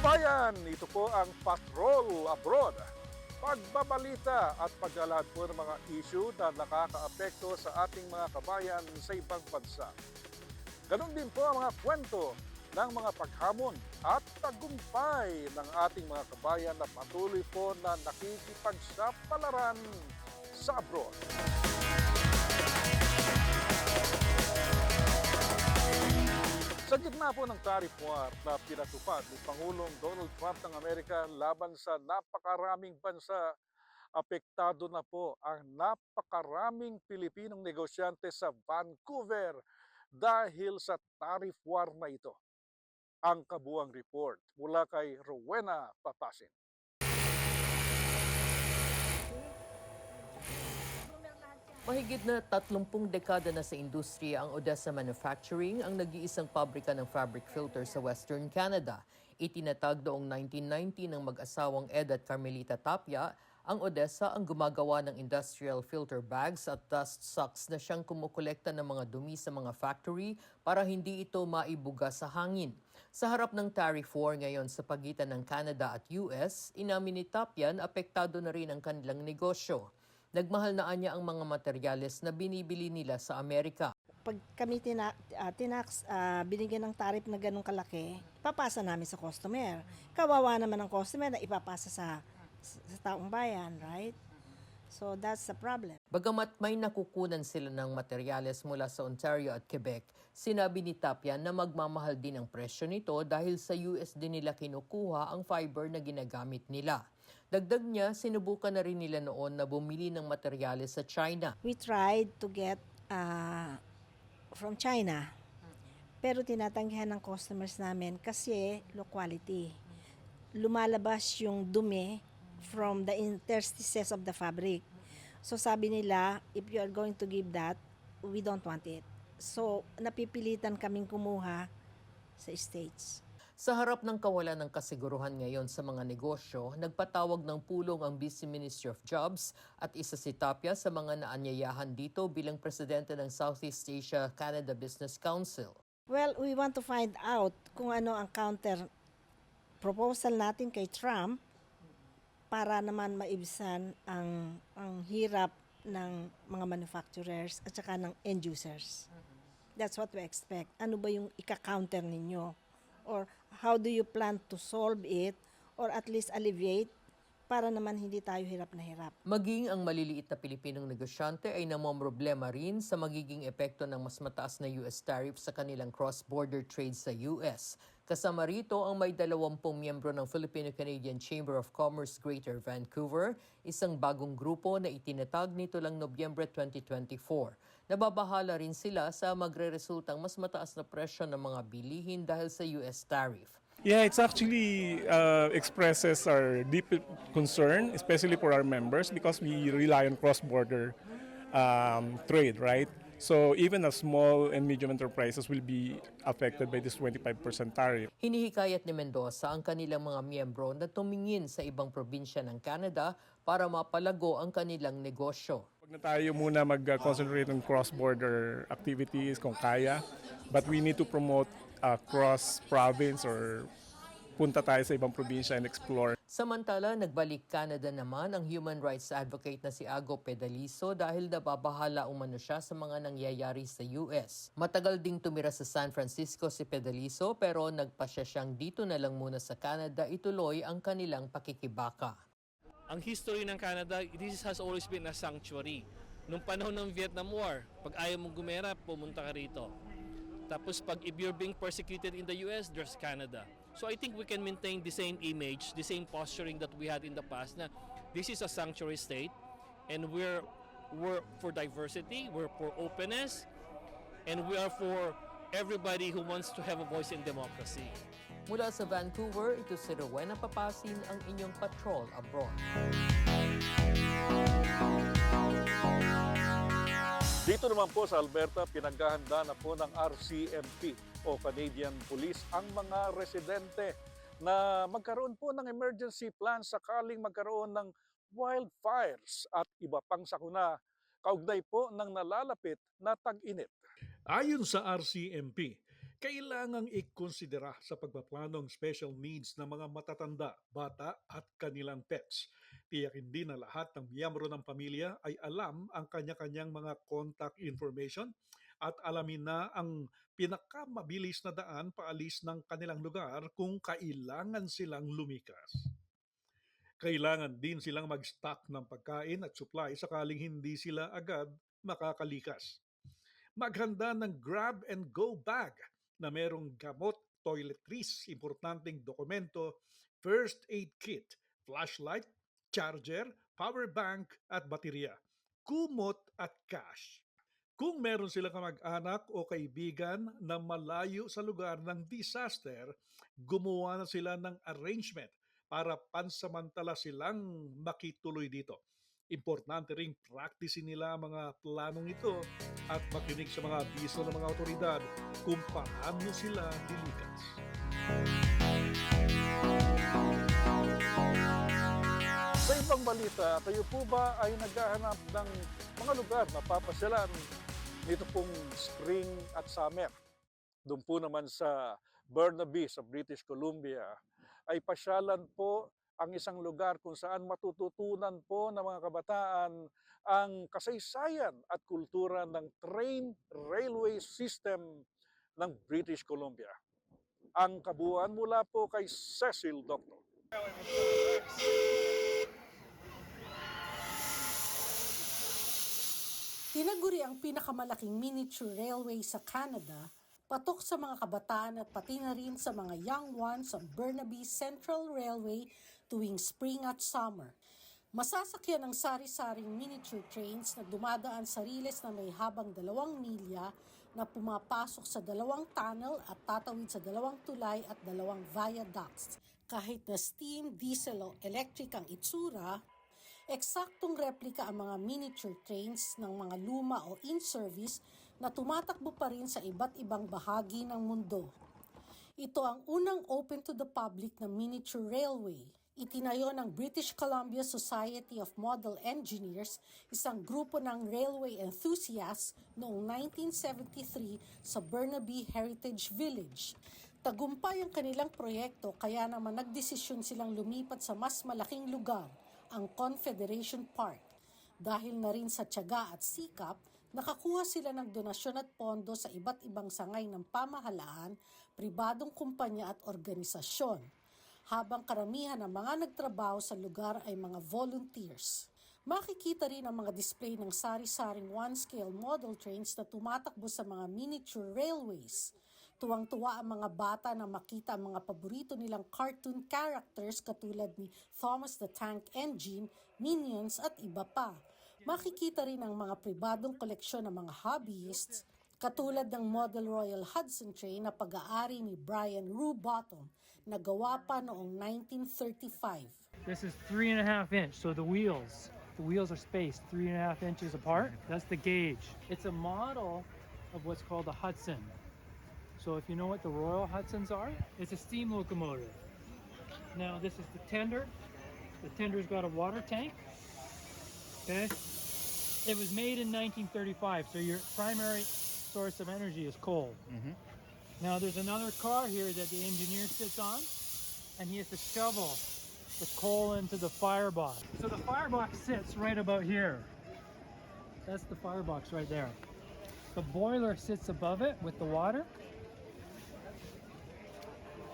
kabayan, ito po ang Patrol Abroad. Pagbabalita at paglalahad po ng mga issue na nakakaapekto sa ating mga kabayan sa ibang bansa. Ganon din po ang mga kwento ng mga paghamon at tagumpay ng ating mga kabayan na patuloy po na nakikipagsapalaran sa abroad. Sa gitna po ng tariff war na pinatupad ni Pangulong Donald Trump ng Amerika laban sa napakaraming bansa, apektado na po ang napakaraming Pilipinong negosyante sa Vancouver dahil sa tariff war na ito. Ang kabuang report mula kay Rowena Papasin. Mahigit na 30 dekada na sa industriya ang Odessa Manufacturing, ang nag-iisang pabrika ng fabric filter sa Western Canada. Itinatag noong 1990 ng mag-asawang Ed at Carmelita Tapia, ang Odessa ang gumagawa ng industrial filter bags at dust sacks na siyang kumukolekta ng mga dumi sa mga factory para hindi ito maibuga sa hangin. Sa harap ng tariff war ngayon sa pagitan ng Canada at US, inamin ni Tapia na apektado na rin ang kanilang negosyo. Nagmahal na anya ang mga materyales na binibili nila sa Amerika. Pag kami binigyan ng tarif na ganun kalaki, papasa namin sa customer. Kawawa naman ang customer na ipapasa sa taong bayan, right? So that's the problem. Bagamat may nakukunan sila ng materyales mula sa Ontario at Quebec, sinabi ni Tapia na magmamahal din ang presyo nito dahil sa US din nila kinukuha ang fiber na ginagamit nila. Dagdag niya, sinubukan na rin nila noon na bumili ng materyales sa China. We tried to get from China, pero tinatanggihan ng customers namin kasi low quality. Lumalabas yung dumi from the interstices of the fabric. So sabi nila, if you are going to give that, we don't want it. So napipilitan kaming kumuha sa States. Sa harap ng kawalan ng kasiguruhan ngayon sa mga negosyo, nagpatawag ng pulong ang Vice Ministry of Jobs at isa si Tapia sa mga naanyayahan dito bilang presidente ng Southeast Asia Canada Business Council. Well, we want to find out kung ano ang counter proposal natin kay Trump para naman maibsan ang hirap ng mga manufacturers at saka ng end users. That's what we expect. Ano ba yung ika-counter ninyo? Or how do you plan to solve it or at least alleviate para naman hindi tayo hirap na hirap? Maging ang maliliit na Pilipinong negosyante ay namomroblema rin sa magiging epekto ng mas mataas na US tariff sa kanilang cross-border trade sa US. Kasama rito ang may 20 miyembro ng Filipino-Canadian Chamber of Commerce Greater Vancouver, isang bagong grupo na itinatag nito lang Nobyembre 2024. Nababahala rin sila sa magre-resultang mas mataas na presyo ng mga bilihin dahil sa US tariff. Yeah, it's actually expresses our deep concern, especially for our members, because we rely on cross-border trade, right? So even the small and medium enterprises will be affected by this 25% tariff. Hinihikayat ni Mendoza ang kanilang mga miyembro na tumingin sa ibang probinsya ng Canada para mapalago ang kanilang negosyo. Huwag na tayo muna mag-concentrate on cross-border activities kung kaya, but we need to promote cross-province or punta tayo sa ibang probinsya and explore. Samantala, nagbalik Canada naman ang human rights advocate na si Ago Pedalizo dahil nababahala umano siya sa mga nangyayari sa US. Matagal ding tumira sa San Francisco si Pedalizo pero nagpasya siyang dito na lang muna sa Canada ituloy ang kanilang pakikibaka. Ang history ng Canada, this has always been a sanctuary. Nung panahon ng Vietnam War, pag ayaw mong gumera, pumunta ka rito. Tapos pag if you're being persecuted in the US, there's Canada. So I think we can maintain the same image, the same posturing that we had in the past na this is a sanctuary state and we're for diversity, we're for openness, and we are for everybody who wants to have a voice in democracy. Mula sa Vancouver, ito si Rowena Papasin, ang inyong Patrol Abroad. Dito naman po sa Alberta, pinaghahanda na po ng RCMP o Canadian Police ang mga residente na magkaroon po ng emergency plan sakaling magkaroon ng wildfires at iba pang sakuna kaugnay po ng nalalapit na tag-init. Ayon sa RCMP, kailangang ikonsidera sa pagpaplano ng special needs ng mga matatanda, bata at kanilang pets. Tiyakin din na lahat ng miyembro ng pamilya ay alam ang kanya-kanyang mga contact information at alamin na ang pinakamabilis na daan paalis ng kanilang lugar kung kailangan silang lumikas. Kailangan din silang mag-stock ng pagkain at supply sakaling hindi sila agad makakalikas. Maghanda ng grab and go bag na merong gamot, toiletries, importanteng dokumento, first aid kit, flashlight, charger, power bank at baterya, kumot at cash. Kung meron silang kamag-anak o kaibigan na malayo sa lugar ng disaster, gumawa na sila ng arrangement para pansamantala silang makituloy dito. Importante ring practicein nila ang mga planong ito at makinig sa mga abiso ng mga otoridad kung paano sila lilikas. Sa ibang balita, kayo po ba ay naghahanap ng mga lugar na papasyalan nito pong spring at summer? Doon po naman sa Burnaby sa British Columbia ay pasyalan po ang isang lugar kung saan matututunan po ng mga kabataan ang kasaysayan at kultura ng train railway system ng British Columbia. Ang kabuuan mula po kay Cecil Doctor. Tinaguri ang pinakamalaking miniature railway sa Canada, patok sa mga kabataan at pati na rin sa mga young ones ang Burnaby Central Railway tuwing spring at summer. Masasakyan ng sari-saring miniature trains na dumadaan sa riles na may habang 2 milya na pumapasok sa 2 tunnel at tatawid sa 2 tulay at 2 viaducts. Kahit na steam, diesel o electric ang itsura, eksaktong replika ang mga miniature trains ng mga luma o in-service na tumatakbo pa rin sa iba't ibang bahagi ng mundo. Ito ang unang open to the public na miniature railway. Itinayo ng British Columbia Society of Model Engineers, isang grupo ng railway enthusiasts noong 1973 sa Burnaby Heritage Village. Tagumpay ang kanilang proyekto kaya naman nagdesisyon silang lumipat sa mas malaking lugar, ang Confederation Park. Dahil na rin sa tiyaga at sikap, nakakuha sila ng donasyon at pondo sa iba't ibang sangay ng pamahalaan, pribadong kumpanya at organisasyon. Habang karamihan ng mga nagtrabaho sa lugar ay mga volunteers. Makikita rin ang mga display ng sari-saring one-scale model trains na tumatakbo sa mga miniature railways. Tuwang-tuwa ang mga bata na makita ang mga paborito nilang cartoon characters katulad ni Thomas the Tank Engine, Minions at iba pa. Makikita rin ang mga pribadong koleksyon ng mga hobbyists katulad ng Model Royal Hudson Train na pag-aari ni Brian Rubottom na gawa pa noong 1935. This is 3.5 inch, so the wheels are spaced 3.5 inches apart. That's the gauge. It's a model of what's called a Hudson. So if you know what the Royal Hudsons are, it's a steam locomotive. Now this is the tender. The tender's got a water tank. Okay. It was made in 1935, so your primary source of energy is coal. Now there's another car here that the engineer sits on, and he has to shovel the coal into the firebox. So the firebox sits right about here. That's the firebox right there. The boiler sits above it with the water.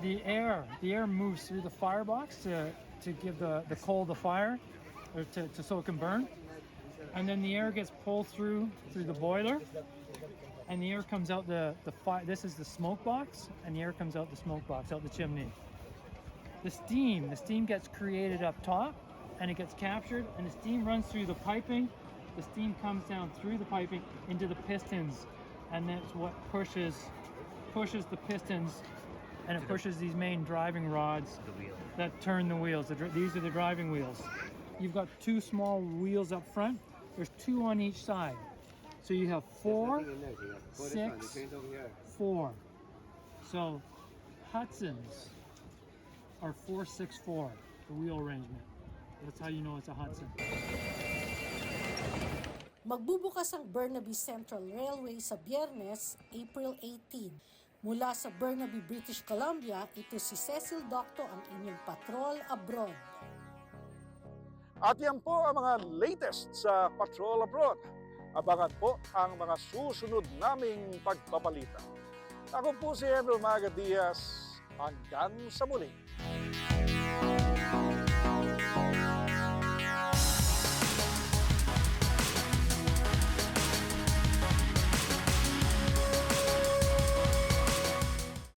The air moves through the firebox to give the coal the fire, or so it can burn. And then the air gets pulled through the boiler, and the air comes out this is the smoke box, and the air comes out the smoke box, out the chimney. The steam gets created up top, and it gets captured, and the steam runs through the piping. The steam comes down through the piping into the pistons, and that's what pushes the pistons, and it pushes these main driving rods that turn the wheels. These are the driving wheels. You've got 2 small wheels up front. There's 2 on each side. So you have 4, 6, 4. So Hudsons are 4, 6, 4, the wheel arrangement. That's how you know it's a Hudson. Magbubukas ang Burnaby Central Railway sa Biyernes, April 18. Mula sa Burnaby, British Columbia, ito si Cecil Docto, ang inyong Patrol Abroad. At yan po ang mga latest sa Patrol Abroad. Abangan po ang mga susunod naming pagbabalita. Ako po si Henry Maga Diaz. Hanggang sa muli.